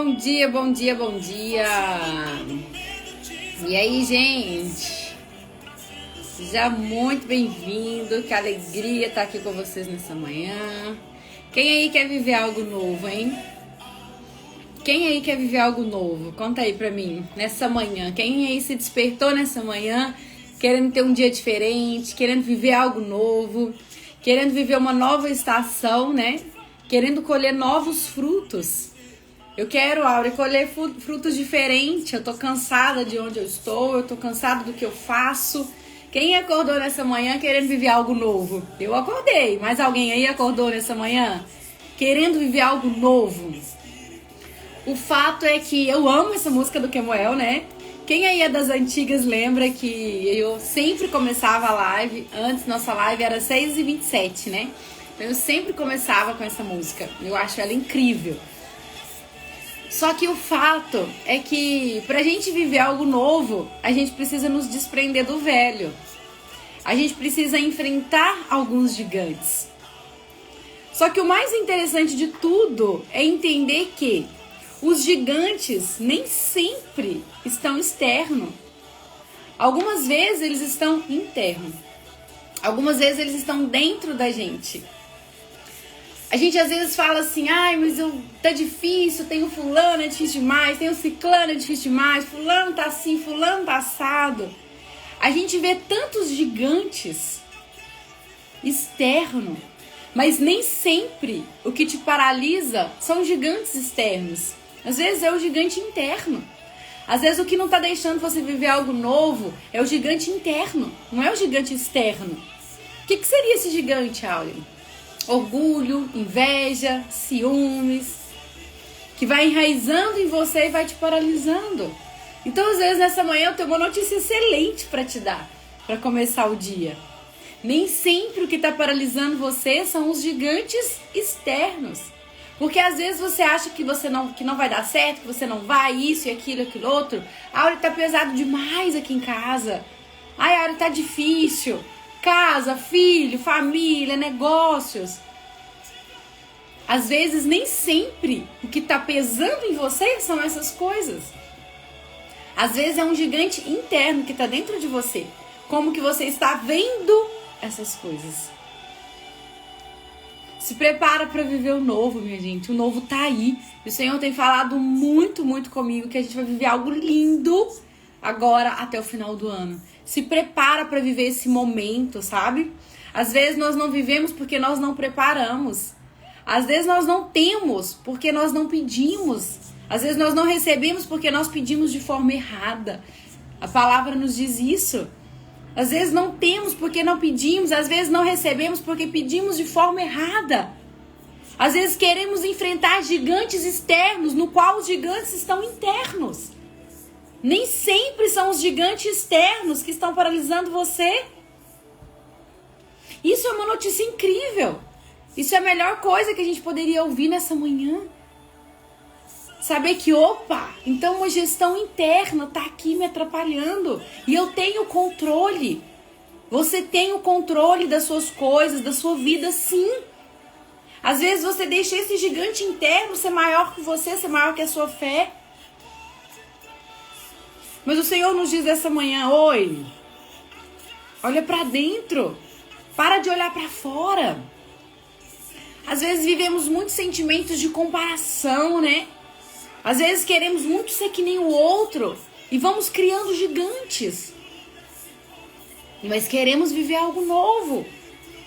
Bom dia, bom dia, bom dia. E aí, gente? Já muito bem-vindo, que alegria estar aqui com vocês nessa manhã. Quem aí quer viver algo novo, hein? Quem aí quer viver algo novo? Conta aí pra mim, nessa manhã. Quem aí se despertou nessa manhã, querendo ter um dia diferente, querendo viver algo novo, querendo viver uma nova estação, né? Querendo colher novos frutos. Eu quero, Áurea, colher frutos diferentes. Eu tô cansada de onde eu estou, eu tô cansada do que eu faço. Quem acordou nessa manhã querendo viver algo novo? Eu acordei, mas alguém aí acordou nessa manhã querendo viver algo novo? O fato é que eu amo essa música do Kemuel, né? Quem aí é das antigas lembra que eu sempre começava a live, antes nossa live era 6h27, né? Eu sempre começava com essa música, eu acho ela incrível. Só que o fato é que pra gente viver algo novo, a gente precisa nos desprender do velho. A gente precisa enfrentar alguns gigantes. Só que o mais interessante de tudo é entender que os gigantes nem sempre estão externo. Algumas vezes eles estão interno. Algumas vezes eles estão dentro da gente. A gente às vezes fala assim, ai, mas tá difícil, tem o fulano, é difícil demais, tem o ciclano, é difícil demais, fulano tá assim, fulano tá assado. A gente vê tantos gigantes externos, mas nem sempre o que te paralisa são gigantes externos. Às vezes é o gigante interno. Às vezes o que não tá deixando você viver algo novo é o gigante interno, não é o gigante externo. O que seria esse gigante, Áurea? Orgulho, inveja, ciúmes, que vai enraizando em você e vai te paralisando. Então, às vezes, nessa manhã eu tenho uma notícia excelente para te dar, para começar o dia. Nem sempre o que está paralisando você são os gigantes externos. Porque às vezes você acha que não vai dar certo, que você não vai, isso e aquilo outro. A Áurea tá pesado demais aqui em casa. Ai, a Áurea tá difícil. Casa, filho, família, negócios. Às vezes, nem sempre o que está pesando em você são essas coisas. Às vezes é um gigante interno que está dentro de você. Como que você está vendo essas coisas. Se prepara para viver o novo, minha gente. O novo tá aí. E o Senhor tem falado muito, muito comigo que a gente vai viver algo lindo agora até o final do ano. Se prepara para viver esse momento, sabe? Às vezes nós não vivemos porque nós não preparamos. Às vezes nós não temos porque nós não pedimos. Às vezes nós não recebemos porque nós pedimos de forma errada. A palavra nos diz isso. Às vezes não temos porque não pedimos. Às vezes não recebemos porque pedimos de forma errada. Às vezes queremos enfrentar gigantes externos, no qual os gigantes estão internos. Nem sempre são os gigantes externos que estão paralisando você. Isso é uma notícia incrível. Isso é a melhor coisa que a gente poderia ouvir nessa manhã. Saber que, opa, então uma gestão interna tá aqui me atrapalhando. E eu tenho controle. Você tem o controle das suas coisas, da sua vida, sim. Às vezes você deixa esse gigante interno ser maior que você, ser maior que a sua fé. Mas o Senhor nos diz essa manhã, oi, olha pra dentro, para de olhar pra fora. Às vezes vivemos muitos sentimentos de comparação, né? Às vezes queremos muito ser que nem o outro e vamos criando gigantes. Mas queremos viver algo novo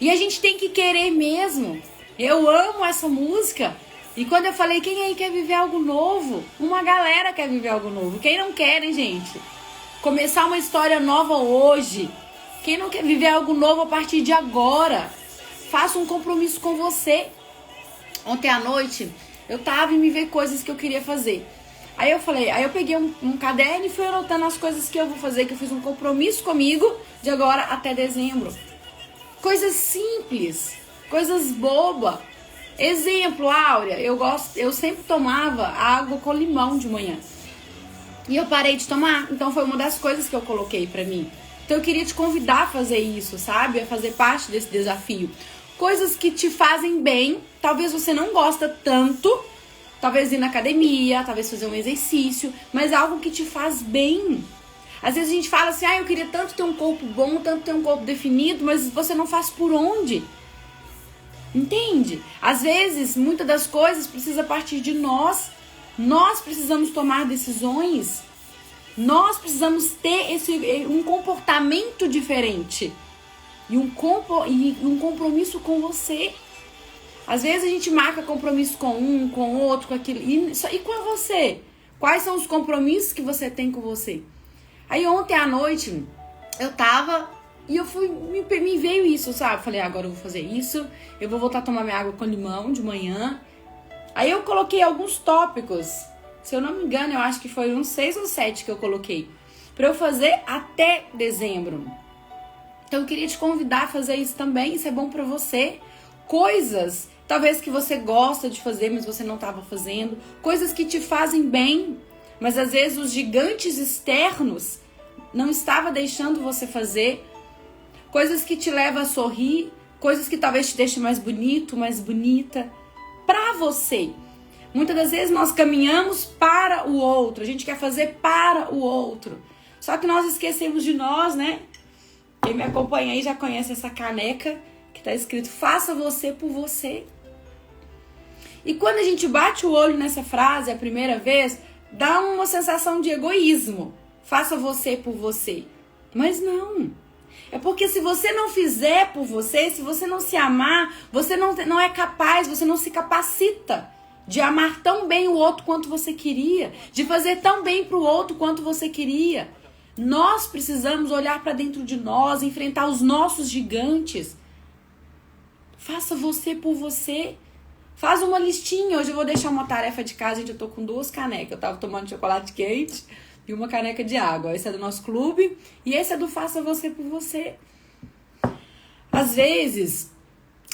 e a gente tem que querer mesmo. Eu amo essa música. E quando eu falei, quem aí quer viver algo novo? Uma galera quer viver algo novo. Quem não quer, hein, gente? Começar uma história nova hoje. Quem não quer viver algo novo a partir de agora? Faça um compromisso com você. Ontem à noite, eu tava e me ver coisas que eu queria fazer. Aí eu peguei um caderno e fui anotando as coisas que eu vou fazer, que eu fiz um compromisso comigo de agora até dezembro. Coisas simples, coisas bobas. Exemplo, Áurea, eu sempre tomava água com limão de manhã. E eu parei de tomar, então foi uma das coisas que eu coloquei pra mim. Então eu queria te convidar a fazer isso, sabe? A fazer parte desse desafio. Coisas que te fazem bem, talvez você não gosta tanto, Talvez ir na academia, talvez fazer um exercício, mas algo que te faz bem. Às vezes a gente fala assim, eu queria tanto ter um corpo bom, tanto ter um corpo definido, mas você não faz por onde? Entende? Às vezes, muitas das coisas precisam partir de nós. Nós precisamos tomar decisões. Nós precisamos ter um comportamento diferente. E um compromisso com você. Às vezes a gente marca compromisso com um, com outro, com aquilo. E com você? Quais são os compromissos que você tem com você? Aí ontem à noite eu tava e me veio isso, sabe? Falei, agora eu vou fazer isso. Eu vou voltar a tomar minha água com limão de manhã. Aí eu coloquei alguns tópicos. Se eu não me engano, eu acho que foi uns 6 ou 7 que eu coloquei. Pra eu fazer até dezembro. Então eu queria te convidar a fazer isso também. Isso é bom pra você. Coisas, talvez que você gosta de fazer, mas você não estava fazendo. Coisas que te fazem bem, mas às vezes os gigantes externos não estavam deixando você fazer. Coisas que te levam a sorrir. Coisas que talvez te deixem mais bonito, mais bonita. Pra você. Muitas das vezes nós caminhamos para o outro. A gente quer fazer para o outro. Só que nós esquecemos de nós, né? Quem me acompanha aí já conhece essa caneca que tá escrito, faça você por você. E quando a gente bate o olho nessa frase a primeira vez, dá uma sensação de egoísmo. Faça você por você. Mas não. É porque se você não fizer por você, se você não se amar, você não é capaz, você não se capacita de amar tão bem o outro quanto você queria, de fazer tão bem pro outro quanto você queria. Nós precisamos olhar para dentro de nós, enfrentar os nossos gigantes. Faça você por você. Faz uma listinha. Hoje eu vou deixar uma tarefa de casa, gente. Eu tô com 2 canecas. Eu tava tomando chocolate quente e uma caneca de água. Esse é do nosso clube e esse é do Faça Você por Você. Às vezes,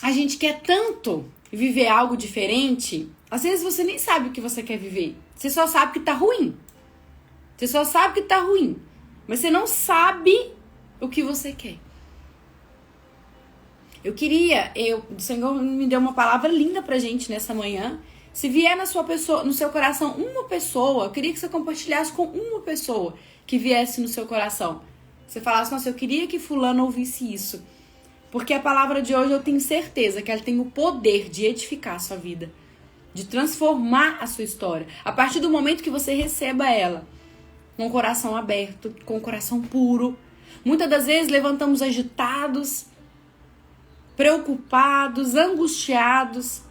a gente quer tanto viver algo diferente. Às vezes você nem sabe o que você quer viver. Você só sabe que tá ruim. Você só sabe que tá ruim. Mas você não sabe o que você quer. O Senhor me deu uma palavra linda pra gente nessa manhã. Se vier no seu coração uma pessoa, eu queria que você compartilhasse com uma pessoa que viesse no seu coração. Você falasse, nossa, eu queria que fulano ouvisse isso. Porque a palavra de hoje eu tenho certeza que ela tem o poder de edificar a sua vida. De transformar a sua história. A partir do momento que você receba ela. Com o coração aberto, com o coração puro. Muitas das vezes levantamos agitados, preocupados, angustiados.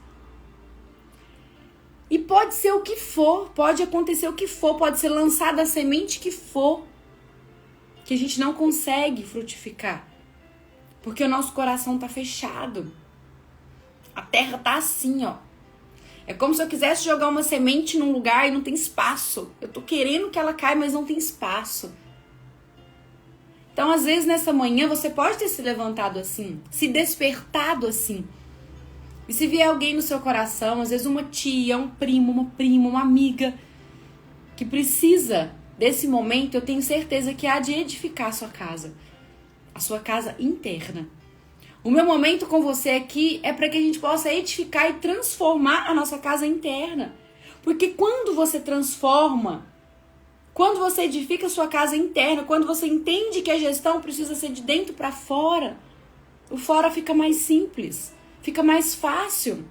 E pode ser o que for, pode acontecer o que for, pode ser lançada a semente que for, que a gente não consegue frutificar. Porque o nosso coração tá fechado. A terra tá assim, ó. É como se eu quisesse jogar uma semente num lugar e não tem espaço. Eu tô querendo que ela caia, mas não tem espaço. Então, às vezes, nessa manhã, você pode ter se levantado assim, se despertado assim. E se vier alguém no seu coração, às vezes uma tia, um primo, uma prima, uma amiga, que precisa desse momento, eu tenho certeza que há de edificar a sua casa interna. O meu momento com você aqui é para que a gente possa edificar e transformar a nossa casa interna. Porque quando você transforma, quando você edifica a sua casa interna, quando você entende que a gestão precisa ser de dentro para fora, o fora fica mais simples, fica mais fácil.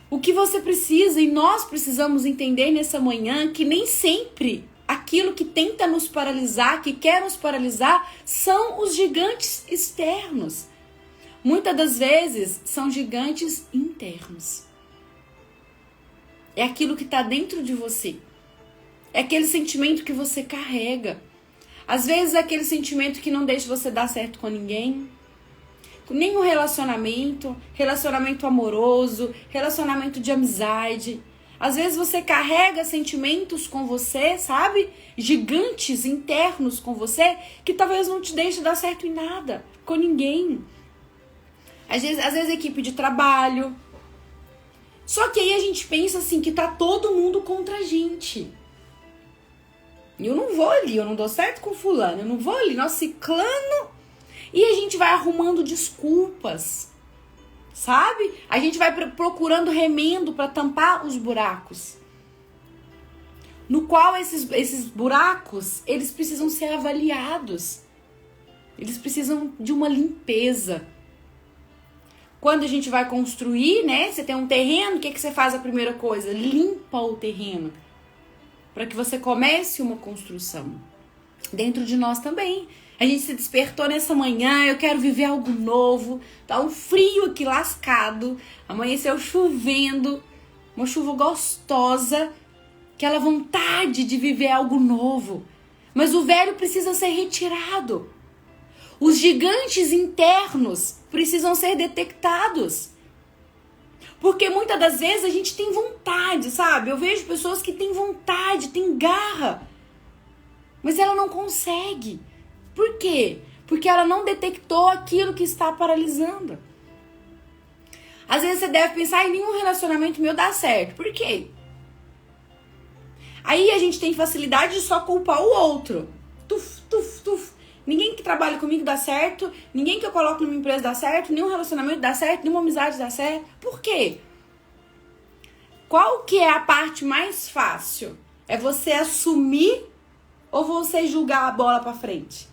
O que você precisa e nós precisamos entender nessa manhã que nem sempre aquilo que tenta nos paralisar, que quer nos paralisar, são os gigantes externos. Muitas das vezes são gigantes internos. É aquilo que está dentro de você. É aquele sentimento que você carrega. Às vezes é aquele sentimento que não deixa você dar certo com ninguém. Com nenhum relacionamento amoroso, relacionamento de amizade. Às vezes você carrega sentimentos com você, sabe? Gigantes internos com você, que talvez não te deixe dar certo em nada, com ninguém. Às vezes equipe de trabalho. Só que aí a gente pensa assim, que tá todo mundo contra a gente. Eu não vou ali, eu não dou certo com fulano, eu não vou ali, nosso ciclano. E a gente vai arrumando desculpas. sabe? A gente vai procurando remendo para tampar os buracos. No qual esses buracos, eles precisam ser avaliados. Eles precisam de uma limpeza. Quando a gente vai construir, né? Você tem um terreno, o que você faz a primeira coisa? Limpa o terreno. Para que você comece uma construção. Dentro de nós também. A gente se despertou nessa manhã, eu quero viver algo novo. Tá um frio aqui lascado. Amanheceu chovendo. Uma chuva gostosa. Aquela vontade de viver algo novo. Mas o velho precisa ser retirado. Os gigantes internos precisam ser detectados. Porque muitas das vezes a gente tem vontade, sabe? Eu vejo pessoas que têm vontade, têm garra. Mas ela não consegue. Por quê? Porque ela não detectou aquilo que está paralisando. Às vezes você deve pensar, em nenhum relacionamento meu dá certo. Por quê? Aí a gente tem facilidade de só culpar o outro. Ninguém que trabalha comigo dá certo, ninguém que eu coloco numa empresa dá certo, nenhum relacionamento dá certo, nenhuma amizade dá certo. Por quê? Qual que é a parte mais fácil? É você assumir ou você julgar a bola pra frente?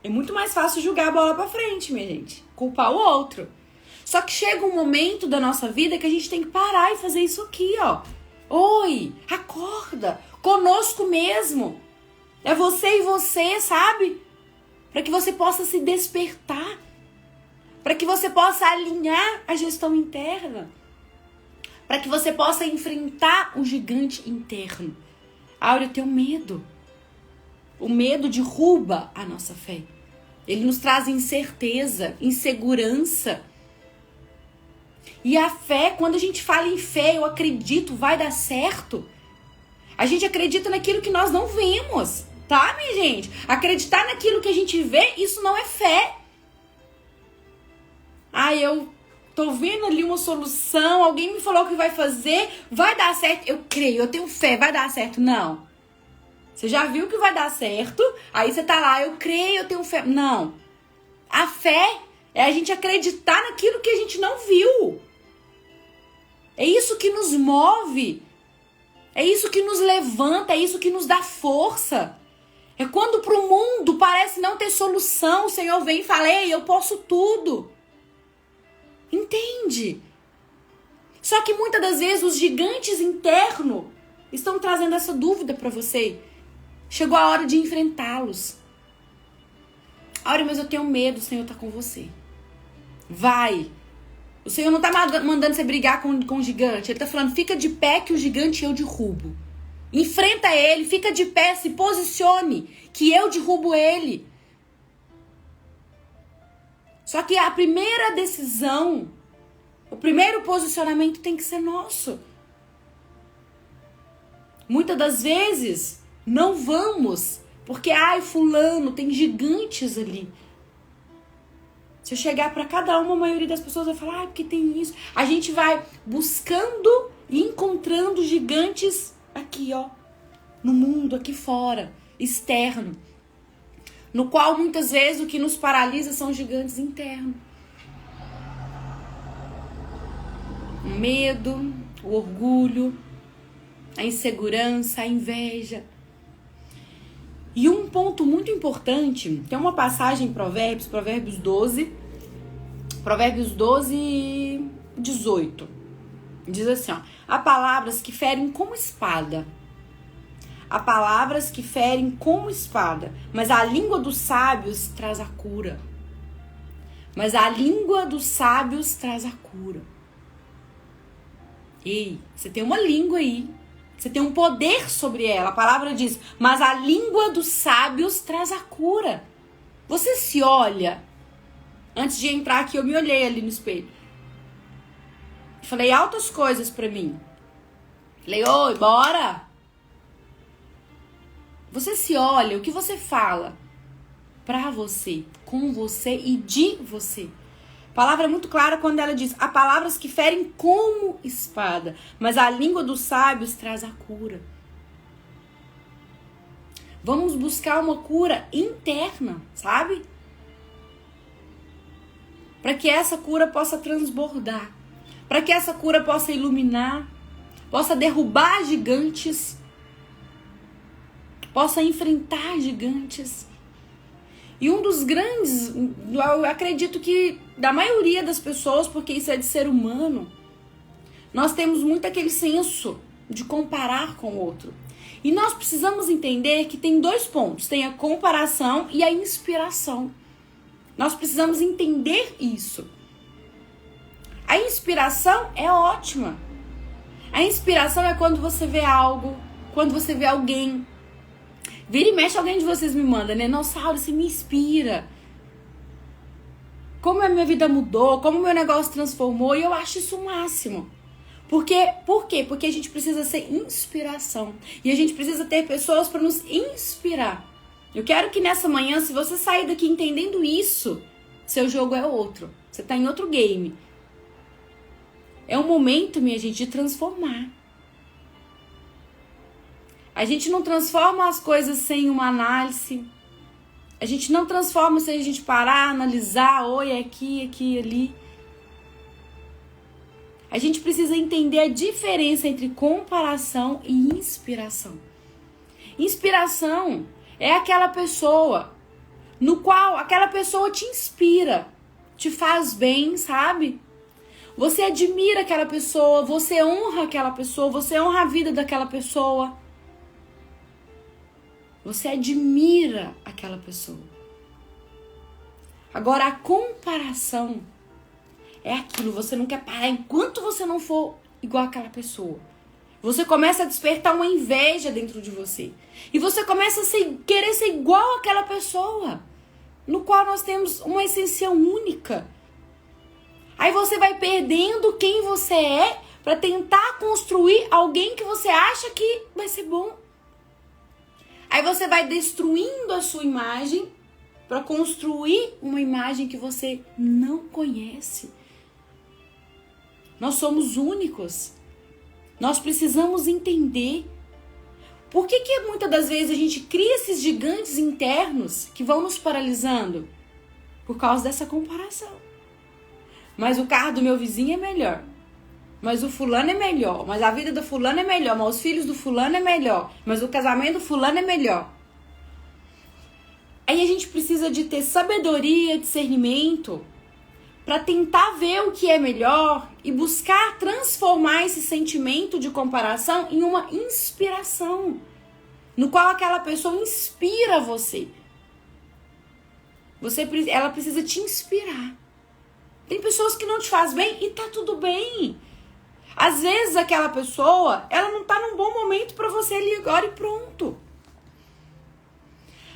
É muito mais fácil julgar a bola pra frente, minha gente. Culpar o outro. Só que chega um momento da nossa vida que a gente tem que parar e fazer isso aqui, ó. Oi, acorda, conosco mesmo. É você e você, sabe? Para que você possa se despertar. Para que você possa alinhar a gestão interna. Para que você possa enfrentar o gigante interno. Áurea, eu tenho medo. O medo derruba a nossa fé. Ele nos traz incerteza, insegurança. E a fé, quando a gente fala em fé, eu acredito, vai dar certo. A gente acredita naquilo que nós não vemos, tá, minha gente? Acreditar naquilo que a gente vê, isso não é fé. Ah, eu tô vendo ali uma solução, alguém me falou que vai fazer, vai dar certo. Eu creio, eu tenho fé, vai dar certo. Não. Você já viu que vai dar certo, aí você tá lá, eu creio, eu tenho fé. Não. A fé é a gente acreditar naquilo que a gente não viu. É isso que nos move. É isso que nos levanta, é isso que nos dá força. É quando pro mundo parece não ter solução, o Senhor vem e fala, ei, eu posso tudo. Entende? Só que muitas das vezes os gigantes internos estão trazendo essa dúvida para você. Chegou a hora de enfrentá-los. Áurea, mas eu tenho medo, o Senhor tá com você. Vai. O Senhor não tá mandando você brigar com o gigante. Ele tá falando, fica de pé que o gigante eu derrubo. Enfrenta ele, fica de pé, se posicione, que eu derrubo ele. Só que a primeira decisão, o primeiro posicionamento tem que ser nosso. Muitas das vezes, não vamos, porque, ai, fulano, tem gigantes ali. Se eu chegar para cada uma, a maioria das pessoas vai falar, porque tem isso. A gente vai buscando e encontrando gigantes aqui, ó, no mundo, aqui fora, externo. No qual, muitas vezes, o que nos paralisa são gigantes internos. O medo, o orgulho, a insegurança, a inveja. E um ponto muito importante, tem uma passagem em Provérbios 12, 18. Diz assim, ó, há palavras que ferem como espada. Há palavras que ferem como espada, mas a língua dos sábios traz a cura. Mas a língua dos sábios traz a cura. Ei, você tem uma língua aí. Você tem um poder sobre ela. A palavra diz, mas a língua dos sábios traz a cura. Você se olha. Antes de entrar aqui, eu me olhei ali no espelho. Falei altas coisas pra mim. Falei, oi, bora. Você se olha, o que você fala pra você, com você e de você. A palavra é muito clara quando ela diz, há palavras que ferem como espada, mas a língua dos sábios traz a cura. Vamos buscar uma cura interna, sabe? para que essa cura possa transbordar, para que essa cura possa iluminar, possa derrubar gigantes, possa enfrentar gigantes. E um dos grandes, eu acredito que da maioria das pessoas, porque isso é de ser humano, nós temos muito aquele senso de comparar com o outro. E nós precisamos entender que tem dois pontos, tem a comparação e a inspiração. Nós precisamos entender isso. A inspiração é ótima. A inspiração é quando você vê algo, quando você vê alguém. Vira e mexe, alguém de vocês me manda, né? Nossa, Aura, você me inspira. Como a minha vida mudou, como o meu negócio transformou. E eu acho isso o máximo. Por quê? Porque a gente precisa ser inspiração. E a gente precisa ter pessoas para nos inspirar. Eu quero que nessa manhã, se você sair daqui entendendo isso, seu jogo é outro. Você tá em outro game. É um momento, minha gente, de transformar. A gente não transforma as coisas sem uma análise. A gente não transforma sem a gente parar, analisar, oi, aqui, ali. A gente precisa entender a diferença entre comparação e inspiração. Inspiração é aquela pessoa no qual aquela pessoa te inspira, te faz bem, sabe? Você admira aquela pessoa, você honra aquela pessoa, você honra a vida daquela pessoa. Você admira aquela pessoa. Agora, a comparação é aquilo, você não quer parar enquanto você não for igual àquela pessoa. Você começa a despertar uma inveja dentro de você. E você começa a querer ser igual àquela pessoa, no qual nós temos uma essência única. Aí você vai perdendo quem você é para tentar construir alguém que você acha que vai ser bom. Aí você vai destruindo a sua imagem para construir uma imagem que você não conhece. Nós somos únicos. Nós precisamos entender. Por que muitas das vezes a gente cria esses gigantes internos que vão nos paralisando? Por causa dessa comparação. Mas o carro do meu vizinho é melhor. Mas o fulano é melhor. Mas a vida do fulano é melhor. Mas os filhos do fulano é melhor. Mas o casamento do fulano é melhor. Aí a gente precisa de ter sabedoria, discernimento, para tentar ver o que é melhor e buscar transformar esse sentimento de comparação em uma inspiração, no qual aquela pessoa inspira você. Ela precisa te inspirar. Tem pessoas que não te fazem bem e tá tudo bem. Às vezes aquela pessoa, ela não tá num bom momento para você ali agora e pronto.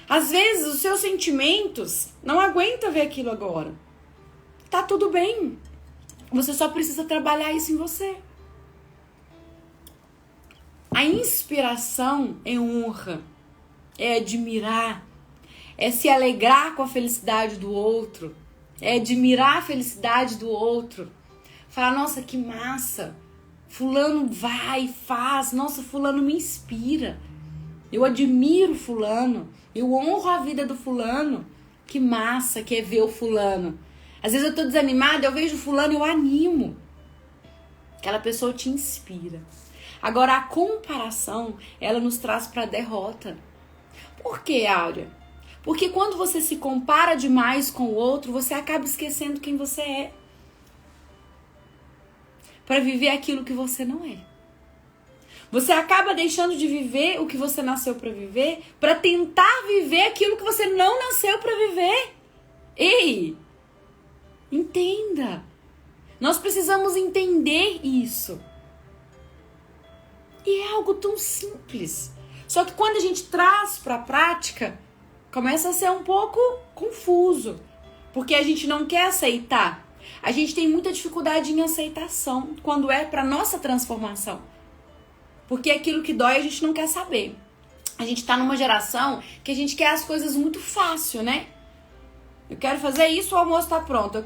Às vezes os seus sentimentos não aguentam ver aquilo agora. Tá tudo bem. Você só precisa trabalhar isso em você. A inspiração é honra, é admirar, é se alegrar com a felicidade do outro, é admirar a felicidade do outro. Falar, nossa, que massa. Fulano vai, faz. Nossa, fulano me inspira. Eu admiro fulano. Eu honro a vida do fulano. Que massa que é ver o fulano. Às vezes eu tô desanimada, eu vejo fulano e eu animo. Aquela pessoa te inspira. Agora, a comparação, ela nos traz pra derrota. Por quê, Áurea? Porque quando você se compara demais com o outro, você acaba esquecendo quem você é. Para viver aquilo que você não é. Você acaba deixando de viver o que você nasceu para viver, para tentar viver aquilo que você não nasceu para viver. Ei! Entenda. Nós precisamos entender isso. E é algo tão simples. Só que quando a gente traz para a prática, começa a ser um pouco confuso. Porque a gente não quer aceitar. A gente tem muita dificuldade em aceitação quando é para nossa transformação. Porque aquilo que dói a gente não quer saber. A gente tá numa geração que a gente quer as coisas muito fácil, né? Eu quero fazer isso, o almoço tá pronto.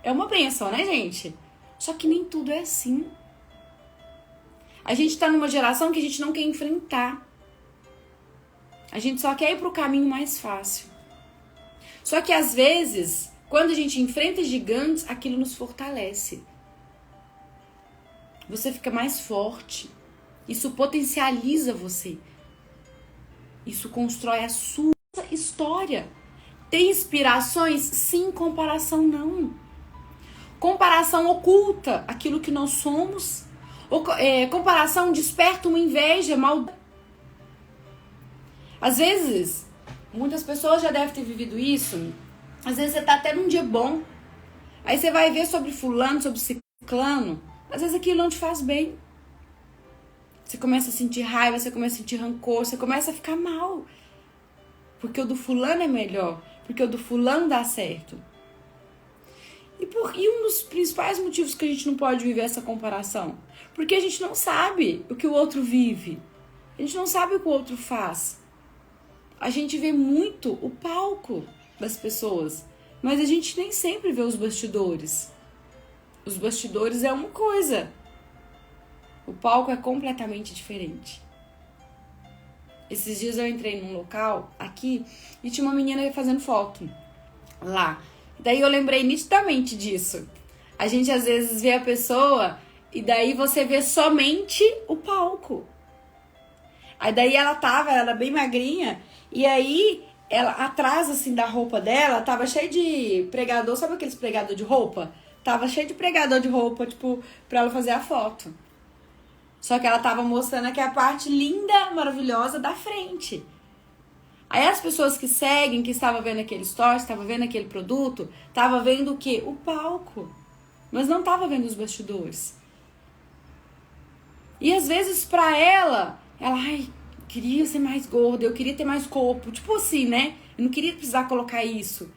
É uma bênção, né, gente? Só que nem tudo é assim. A gente tá numa geração que a gente não quer enfrentar. A gente só quer ir pro caminho mais fácil. Só que às vezes, Quando a gente enfrenta gigantes, aquilo nos fortalece. Você fica mais forte. Isso potencializa você. Isso constrói a sua história. Tem inspirações? Sim, comparação não. Comparação oculta aquilo que nós somos. Comparação desperta uma inveja, maldade. Às vezes, muitas pessoas já devem ter vivido isso. Às vezes você tá até num dia bom. Aí você vai ver sobre fulano, sobre ciclano. Às vezes aquilo não te faz bem. Você começa a sentir raiva, você começa a sentir rancor, você começa a ficar mal. Porque o do fulano é melhor. Porque o do fulano dá certo. E um dos principais motivos que a gente não pode viver essa comparação? Porque a gente não sabe o que o outro vive. A gente não sabe o que o outro faz. A gente vê muito o palco das pessoas, mas a gente nem sempre vê os bastidores. Os bastidores é uma coisa. O palco é completamente diferente. Esses dias eu entrei num local aqui e tinha uma menina fazendo foto lá. Daí eu lembrei nitidamente disso. A gente às vezes vê a pessoa e daí você vê somente o palco. Aí daí ela era bem magrinha e aí ela atrás assim da roupa dela tava cheio de pregador, sabe aqueles pregador de roupa? Tava cheio de pregador de roupa, tipo, pra ela fazer a foto. Só que ela tava mostrando aqui a parte linda, maravilhosa da frente. Aí as pessoas que seguem, que estavam vendo aquele story, estavam vendo aquele produto, estavam vendo o quê? O palco. Mas não estavam vendo os bastidores. E às vezes pra ela, ai, queria ser mais gorda, eu queria ter mais corpo. Tipo assim, né? Eu não queria precisar colocar isso.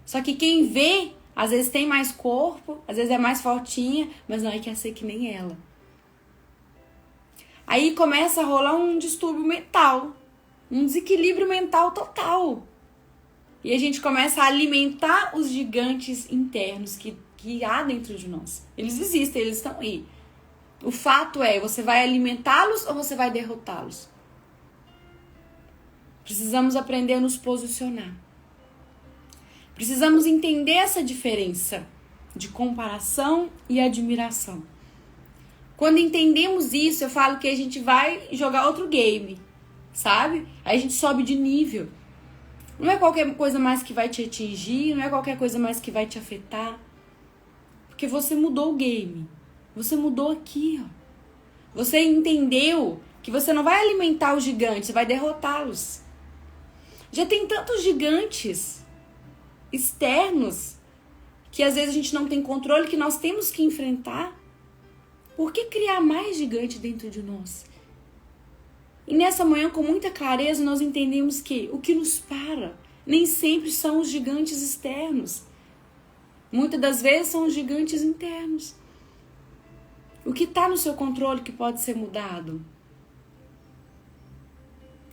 Só que quem vê, às vezes tem mais corpo, às vezes é mais fortinha, mas não quer ser que nem ela. Aí começa a rolar um distúrbio mental, um desequilíbrio mental total. E a gente começa a alimentar os gigantes internos que há dentro de nós. Eles existem, eles estão aí. O fato é, você vai alimentá-los ou você vai derrotá-los? Precisamos aprender a nos posicionar. Precisamos entender essa diferença de comparação e admiração. Quando entendemos isso, eu falo que a gente vai jogar outro game, sabe? Aí a gente sobe de nível. Não é qualquer coisa mais que vai te atingir, não é qualquer coisa mais que vai te afetar. Porque você mudou o game. Você mudou aqui, ó. Você entendeu que você não vai alimentar os gigantes, você vai derrotá-los. Já tem tantos gigantes externos que às vezes a gente não tem controle, que nós temos que enfrentar. Por que criar mais gigante dentro de nós? E nessa manhã, com muita clareza, nós entendemos que o que nos para nem sempre são os gigantes externos. Muitas das vezes são os gigantes internos. O que está no seu controle que pode ser mudado?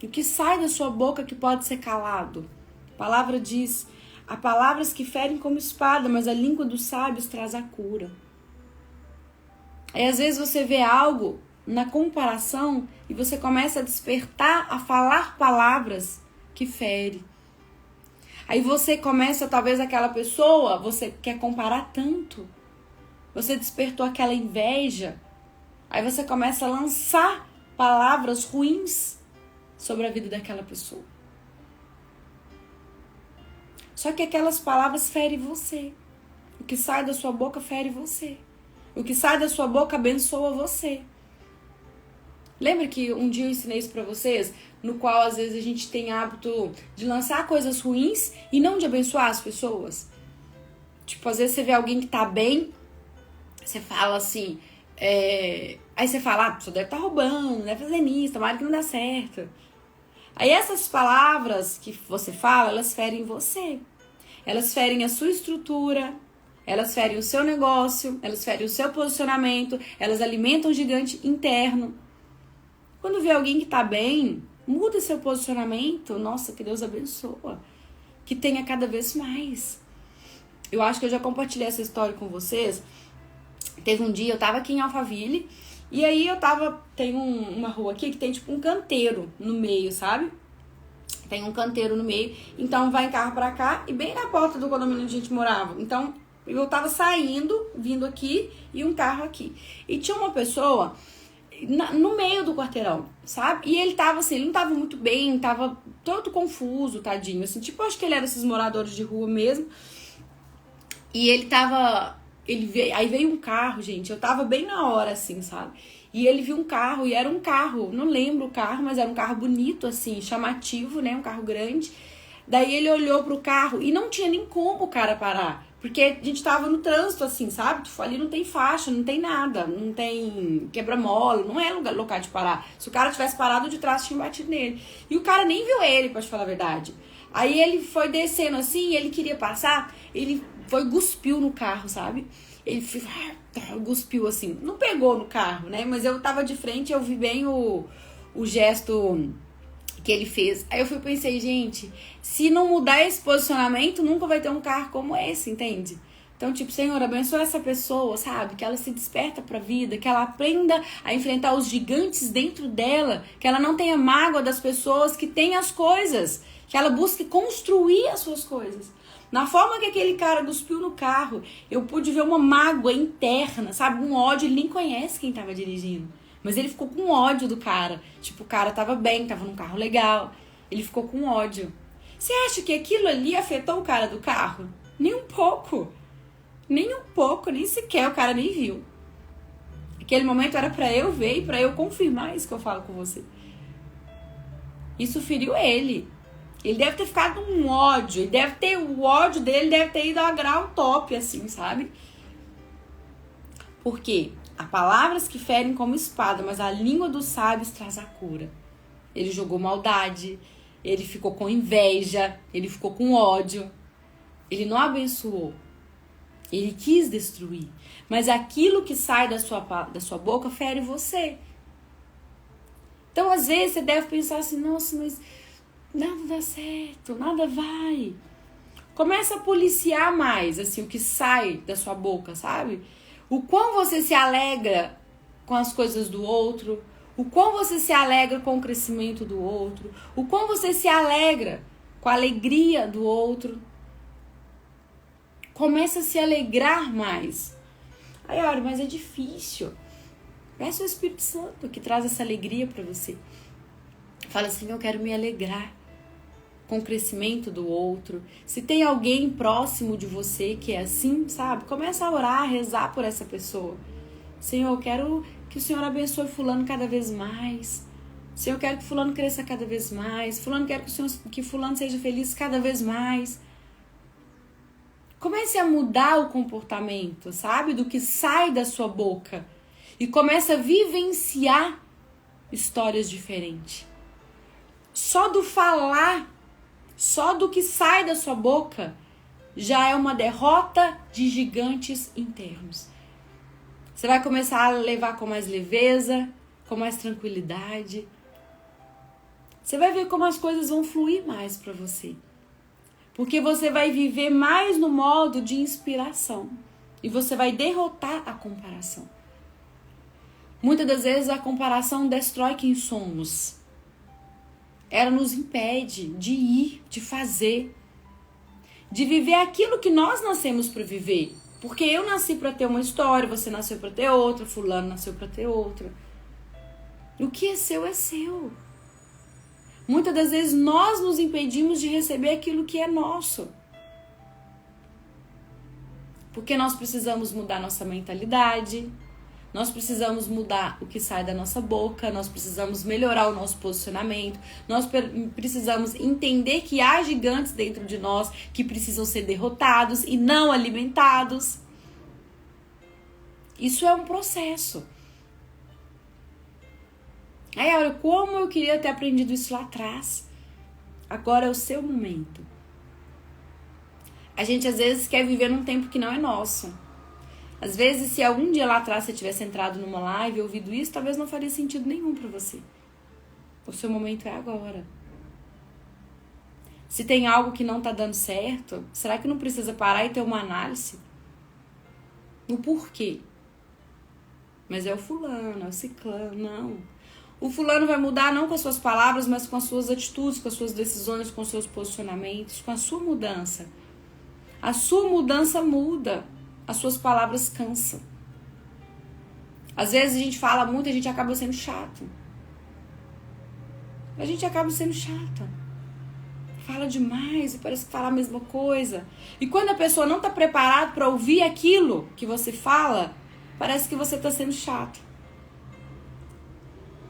O que sai da sua boca que pode ser calado? A palavra diz, há palavras que ferem como espada, mas a língua dos sábios traz a cura. Aí às vezes você vê algo na comparação e você começa a despertar, a falar palavras que ferem. Aí você começa, talvez aquela pessoa, você quer comparar tanto. Você despertou aquela inveja. Aí você começa a lançar palavras ruins sobre a vida daquela pessoa. Só que aquelas palavras ferem você. O que sai da sua boca fere você. O que sai da sua boca abençoa você. Lembra que um dia eu ensinei isso pra vocês? No qual às vezes a gente tem hábito de lançar coisas ruins e não de abençoar as pessoas. Tipo, às vezes você vê alguém que tá bem, você fala assim, aí você fala, a pessoa deve estar roubando, deve fazer isso, tomara que não dá certo. Aí essas palavras que você fala, elas ferem você. Elas ferem a sua estrutura, elas ferem o seu negócio, elas ferem o seu posicionamento, elas alimentam o gigante interno. Quando vê alguém que tá bem, muda seu posicionamento. Nossa, que Deus abençoa. Que tenha cada vez mais. Eu acho que eu já compartilhei essa história com vocês. Teve um dia, eu tava aqui em Alphaville, e aí tem uma rua aqui que tem tipo um canteiro no meio, sabe? Tem um canteiro no meio, então vai carro pra cá e bem na porta do condomínio onde a gente morava. Então eu tava saindo, vindo aqui e um carro aqui. E tinha uma pessoa no meio do quarteirão, sabe? E ele tava assim, ele não tava muito bem, tava todo confuso, tadinho. Assim, tipo, eu acho que ele era esses moradores de rua mesmo. E ele tava... aí veio um carro, gente, eu tava bem na hora, assim, sabe? E ele viu um carro, e era um carro, não lembro o carro, mas era um carro bonito, assim, chamativo, né? Um carro grande. Daí ele olhou pro carro e não tinha nem como o cara parar. Porque a gente tava no trânsito, assim, sabe? Ali não tem faixa, não tem nada, não tem quebra-mola, não é local de parar. Se o cara tivesse parado, de trás tinha batido nele. E o cara nem viu ele, pra te falar a verdade. Aí ele foi descendo assim, ele queria passar, ele foi cuspiu no carro, sabe? Ele cuspiu assim, não pegou no carro, né? Mas eu tava de frente, eu vi bem o gesto que ele fez. Aí eu pensei, gente, se não mudar esse posicionamento, nunca vai ter um carro como esse, entende? Então, tipo, Senhor, abençoa essa pessoa, sabe? Que ela se desperta pra vida, que ela aprenda a enfrentar os gigantes dentro dela, que ela não tenha mágoa das pessoas que têm as coisas, que ela busque construir as suas coisas. Na forma que aquele cara cuspiu no carro, eu pude ver uma mágoa interna, sabe? Um ódio, ele nem conhece quem tava dirigindo. Mas ele ficou com ódio do cara. Tipo, o cara tava bem, tava num carro legal. Ele ficou com ódio. Você acha que aquilo ali afetou o cara do carro? Nem um pouco. Nem um pouco, nem sequer, o cara nem viu. Aquele momento era pra eu ver e pra eu confirmar isso que eu falo com você. Isso feriu ele. Ele deve ter ficado com um ódio. O ódio dele deve ter ido a grau top, assim, sabe? Por quê? Há palavras que ferem como espada, mas a língua dos sábios traz a cura. Ele jogou maldade, ele ficou com inveja, ele ficou com ódio. Ele não abençoou. Ele quis destruir. Mas aquilo que sai da sua boca fere você. Então, às vezes, você deve pensar assim, nossa, mas nada dá certo, nada vai. Começa a policiar mais, assim, o que sai da sua boca, sabe? O quão você se alegra com as coisas do outro, o quão você se alegra com o crescimento do outro, o quão você se alegra com a alegria do outro. Começa a se alegrar mais. Aí, olha, mas é difícil. Peça o Espírito Santo que traz essa alegria para você. Fala assim, eu quero me alegrar com o crescimento do outro. Se tem alguém próximo de você que é assim, sabe? Começa a orar, a rezar por essa pessoa. Senhor, eu quero que o Senhor abençoe fulano cada vez mais. Senhor, eu quero que fulano cresça cada vez mais. Fulano, quero que fulano seja feliz cada vez mais. Comece a mudar o comportamento, sabe? Do que sai da sua boca. E comece a vivenciar histórias diferentes. Só do falar, só do que sai da sua boca, já é uma derrota de gigantes internos. Você vai começar a levar com mais leveza, com mais tranquilidade. Você vai ver como as coisas vão fluir mais para você. Porque você vai viver mais no modo de inspiração. E você vai derrotar a comparação. Muitas das vezes a comparação destrói quem somos. Ela nos impede de ir, de fazer. De viver aquilo que nós nascemos para viver. Porque eu nasci para ter uma história, você nasceu para ter outra, fulano nasceu para ter outra. O que é seu é seu. Muitas das vezes nós nos impedimos de receber aquilo que é nosso. Porque nós precisamos mudar nossa mentalidade, nós precisamos mudar o que sai da nossa boca, nós precisamos melhorar o nosso posicionamento, nós precisamos entender que há gigantes dentro de nós que precisam ser derrotados e não alimentados. Isso é um processo. Aí, olha, como eu queria ter aprendido isso lá atrás. Agora é o seu momento. A gente às vezes quer viver num tempo que não é nosso. Às vezes, se algum dia lá atrás você tivesse entrado numa live e ouvido isso, talvez não faria sentido nenhum pra você. O seu momento é agora. Se tem algo que não tá dando certo, será que não precisa parar e ter uma análise? O porquê? Mas é o fulano, é o ciclano, não. O fulano vai mudar não com as suas palavras, mas com as suas atitudes, com as suas decisões, com os seus posicionamentos, com a sua mudança. A sua mudança muda, as suas palavras cansam. Às vezes a gente fala muito e a gente acaba sendo chato. A gente acaba sendo chata. Fala demais e parece que fala a mesma coisa. E quando a pessoa não está preparada para ouvir aquilo que você fala, parece que você está sendo chato.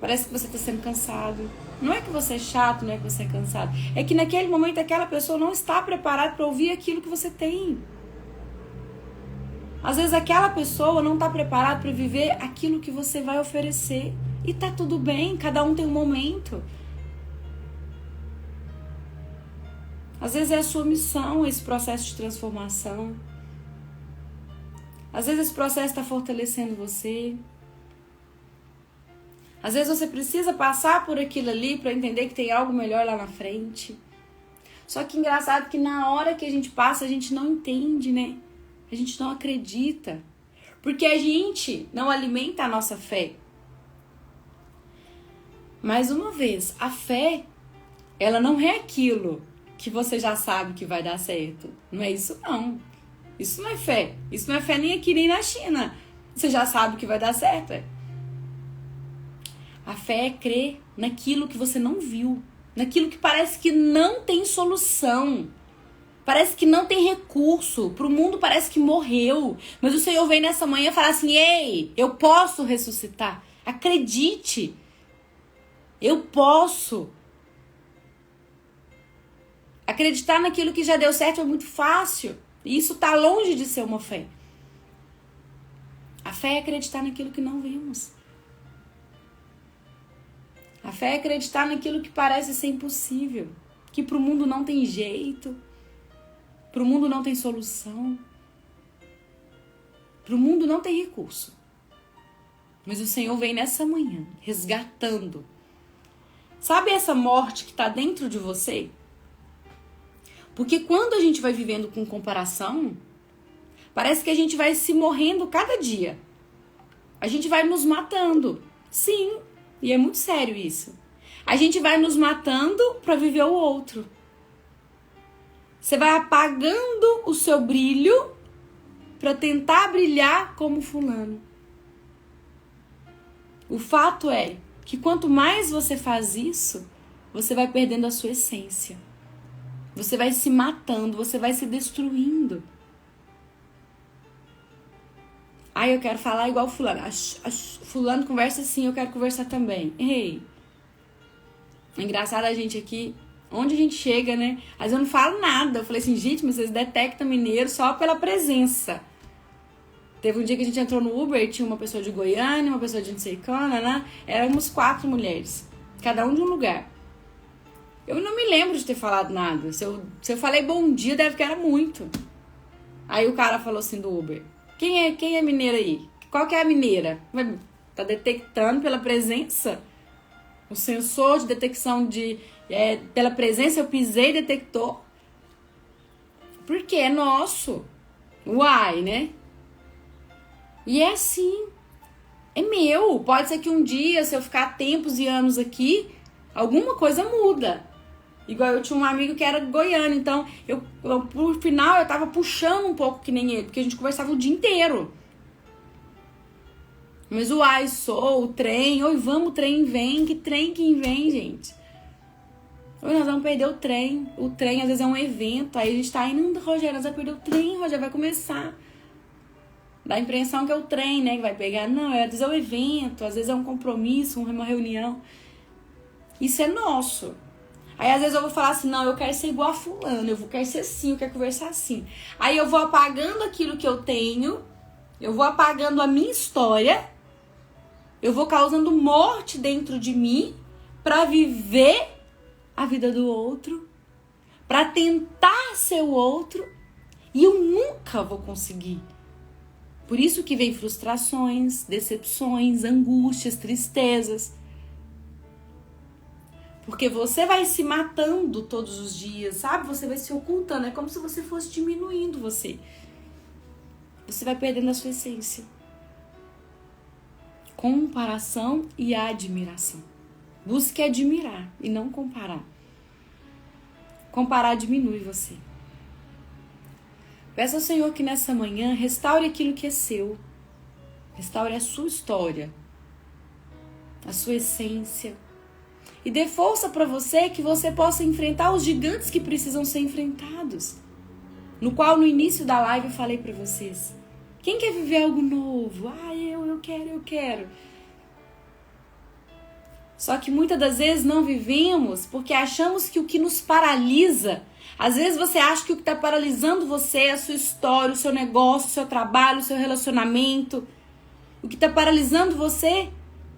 Parece que você está sendo cansado. Não é que você é chato, não é que você é cansado. É que naquele momento aquela pessoa não está preparada para ouvir aquilo que você tem. Às vezes aquela pessoa não está preparada para viver aquilo que você vai oferecer. E tá tudo bem, cada um tem um momento. Às vezes é a sua missão, esse processo de transformação. Às vezes esse processo está fortalecendo você. Às vezes você precisa passar por aquilo ali para entender que tem algo melhor lá na frente. Só que engraçado que na hora que a gente passa, a gente não entende, né? A gente não acredita. Porque a gente não alimenta a nossa fé. Mais uma vez, a fé, ela não é aquilo que você já sabe que vai dar certo. Não é isso, não. Isso não é fé. Isso não é fé nem aqui, nem na China. Você já sabe que vai dar certo, é? A fé é crer naquilo que você não viu. Naquilo que parece que não tem solução. Parece que não tem recurso. Pro mundo parece que morreu. Mas o Senhor vem nessa manhã e fala assim: ei, eu posso ressuscitar. Acredite. Eu posso. Acreditar naquilo que já deu certo é muito fácil. E isso tá longe de ser uma fé. A fé é acreditar naquilo que não vemos. A fé é acreditar naquilo que parece ser impossível. Que pro mundo não tem jeito. Pro mundo não tem solução. Pro mundo não tem recurso. Mas o Senhor vem nessa manhã, resgatando. Sabe essa morte que tá dentro de você? Porque quando a gente vai vivendo com comparação, parece que a gente vai se morrendo cada dia. A gente vai nos matando. Sim, e é muito sério isso. A gente vai nos matando para viver o outro. Você vai apagando o seu brilho para tentar brilhar como fulano. O fato é que quanto mais você faz isso, você vai perdendo a sua essência. Você vai se matando, você vai se destruindo. Ai, eu quero falar igual fulano. Fulano conversa assim, eu quero conversar também. Ei, engraçado a gente aqui, onde a gente chega, né? Mas eu não falo nada. Eu falei assim, gente, mas vocês detectam mineiro só pela presença. Teve um dia que a gente entrou no Uber e tinha uma pessoa de Goiânia, uma pessoa de não sei quando, né? Éramos 4 mulheres, cada um de um lugar. Eu não me lembro de ter falado nada. Se eu falei bom dia, deve que era muito. Aí o cara falou assim do Uber: Quem é mineira aí? Qual que é a mineira? Tá detectando pela presença? O sensor de detecção pela presença, eu pisei, detectou. Porque é nosso. Uai, né? E é assim. É meu. Pode ser que um dia, se eu ficar tempos e anos aqui, alguma coisa muda. Igual eu tinha um amigo que era goiano, então por final eu tava puxando um pouco que nem ele, porque a gente conversava o dia inteiro. Mas o trem, oi, vamos, o trem vem, que trem que vem, gente? Oi, nós vamos perder o trem às vezes é um evento, aí a gente tá indo, Rogério, nós vamos perder o trem, Rogério, vai começar. Dá a impressão que é o trem, né, que vai pegar, não, às vezes é o evento, às vezes é um compromisso, uma reunião. Isso é nosso. Aí às vezes eu vou falar assim, não, eu quero ser igual a fulano, eu quero ser assim, eu quero conversar assim. Aí eu vou apagando aquilo que eu tenho, eu vou apagando a minha história, eu vou causando morte dentro de mim pra viver a vida do outro, pra tentar ser o outro, e eu nunca vou conseguir. Por isso que vem frustrações, decepções, angústias, tristezas. Porque você vai se matando todos os dias, sabe? Você vai se ocultando. É como se você fosse diminuindo você. Você vai perdendo a sua essência. Comparação e admiração. Busque admirar e não comparar. Comparar diminui você. Peça ao Senhor que nessa manhã restaure aquilo que é seu. Restaure a sua história, a sua essência. E dê força para você que você possa enfrentar os gigantes que precisam ser enfrentados. No qual no início da live eu falei para vocês. Quem quer viver algo novo? Eu quero. Só que muitas das vezes não vivemos porque achamos que o que nos paralisa, às vezes você acha que o que está paralisando você é a sua história, o seu negócio, o seu trabalho, o seu relacionamento. O que está paralisando você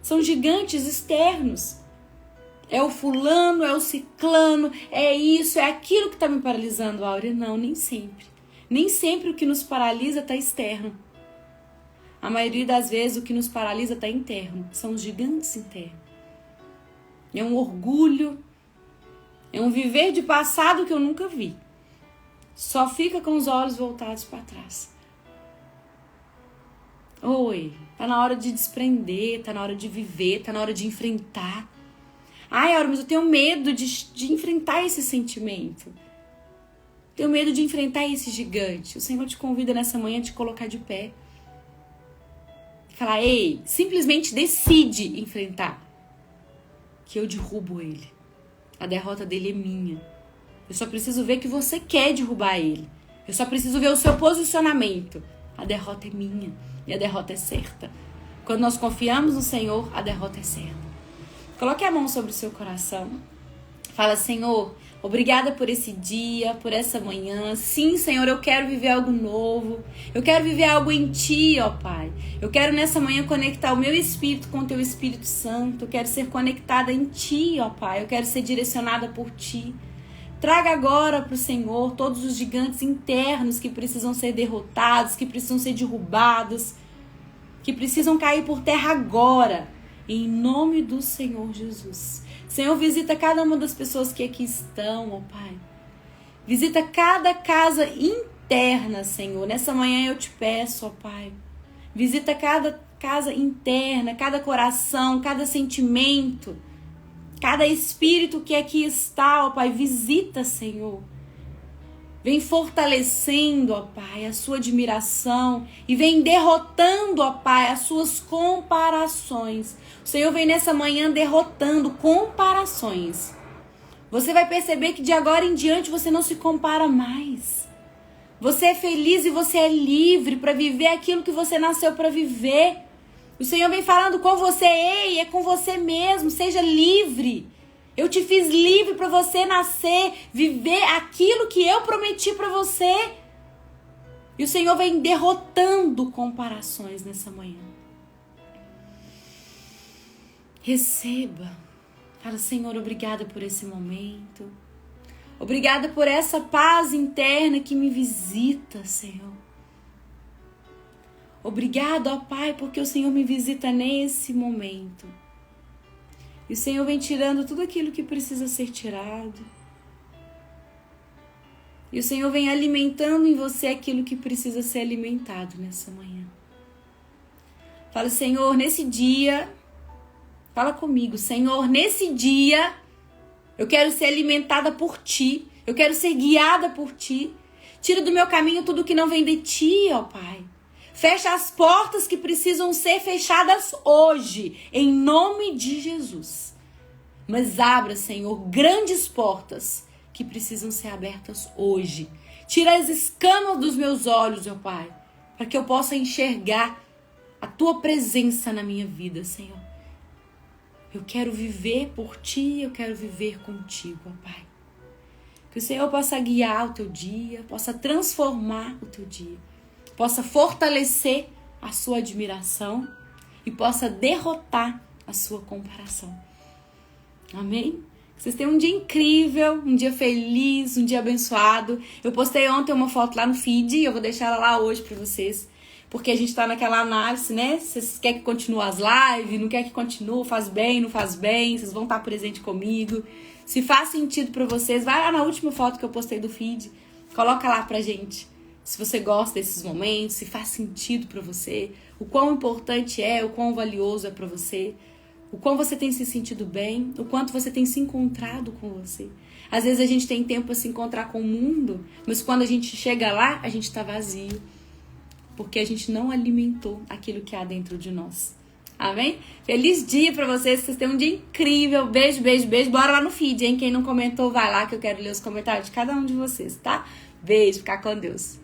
são gigantes externos. É o fulano, é o ciclano, é isso, é aquilo que está me paralisando, Áurea. Não, nem sempre. Nem sempre o que nos paralisa está externo. A maioria das vezes o que nos paralisa está interno. São os gigantes internos. É um orgulho, é um viver de passado que eu nunca vi. Só fica com os olhos voltados para trás. Oi, tá na hora de desprender, tá na hora de viver, tá na hora de enfrentar. Áurea, mas eu tenho medo de enfrentar esse sentimento. Tenho medo de enfrentar esse gigante. O Senhor te convida nessa manhã a te colocar de pé. Falar, ei, simplesmente decide enfrentar. Que eu derrubo ele. A derrota dele é minha. Eu só preciso ver que você quer derrubar ele. Eu só preciso ver o seu posicionamento. A derrota é minha. E a derrota é certa. Quando nós confiamos no Senhor, a derrota é certa. Coloque a mão sobre o seu coração. Fala, Senhor, obrigada por esse dia, por essa manhã. Sim, Senhor, eu quero viver algo novo. Eu quero viver algo em Ti, ó Pai. Eu quero nessa manhã conectar o meu espírito com o Teu Espírito Santo. Eu quero ser conectada em Ti, ó Pai. Eu quero ser direcionada por Ti. Traga agora para o Senhor todos os gigantes internos que precisam ser derrotados, que precisam ser derrubados, que precisam cair por terra agora. Em nome do Senhor Jesus. Senhor, visita cada uma das pessoas que aqui estão, ó Pai. Visita cada casa interna, Senhor. Nessa manhã eu te peço, ó Pai. Visita cada casa interna, cada coração, cada sentimento, cada espírito que aqui está, ó Pai. Visita, Senhor. Vem fortalecendo, ó Pai, a sua admiração e vem derrotando, ó Pai, as suas comparações. O Senhor vem nessa manhã derrotando comparações. Você vai perceber que de agora em diante você não se compara mais. Você é feliz e você é livre para viver aquilo que você nasceu para viver. O Senhor vem falando com você, ei, é com você mesmo, seja livre. Eu te fiz livre para você nascer, viver aquilo que eu prometi para você. E o Senhor vem derrotando comparações nessa manhã. Receba. Fala, Senhor, obrigada por esse momento. Obrigada por essa paz interna que me visita, Senhor. Obrigado, ó Pai, porque o Senhor me visita nesse momento. E o Senhor vem tirando tudo aquilo que precisa ser tirado. E o Senhor vem alimentando em você aquilo que precisa ser alimentado nessa manhã. Fala, Senhor, nesse dia, fala comigo, Senhor, nesse dia, eu quero ser alimentada por Ti. Eu quero ser guiada por Ti. Tira do meu caminho tudo que não vem de Ti, ó Pai. Fecha as portas que precisam ser fechadas hoje, em nome de Jesus. Mas abra, Senhor, grandes portas que precisam ser abertas hoje. Tira as escamas dos meus olhos, ó Pai, para que eu possa enxergar a Tua presença na minha vida, Senhor. Eu quero viver por Ti, eu quero viver contigo, ó Pai. Que o Senhor possa guiar o Teu dia, possa transformar o Teu dia. Possa fortalecer a sua admiração e possa derrotar a sua comparação. Amém? Que vocês tenham um dia incrível, um dia feliz, um dia abençoado. Eu postei ontem uma foto lá no feed e eu vou deixar ela lá hoje para vocês. Porque a gente tá naquela análise, né? Vocês querem que continue as lives, não quer que continue, faz bem, não faz bem, vocês vão estar presente comigo. Se faz sentido para vocês, vai lá na última foto que eu postei do feed, coloca lá pra gente. Se você gosta desses momentos, se faz sentido para você, o quão importante é, o quão valioso é para você. O quão você tem se sentido bem, o quanto você tem se encontrado com você. Às vezes a gente tem tempo para se encontrar com o mundo, mas quando a gente chega lá, a gente está vazio. Porque a gente não alimentou aquilo que há dentro de nós. Amém? Feliz dia pra vocês, que vocês tenham um dia incrível. Beijo, beijo, beijo. Bora lá no feed, hein? Quem não comentou, vai lá que eu quero ler os comentários de cada um de vocês, tá? Beijo, ficar com Deus.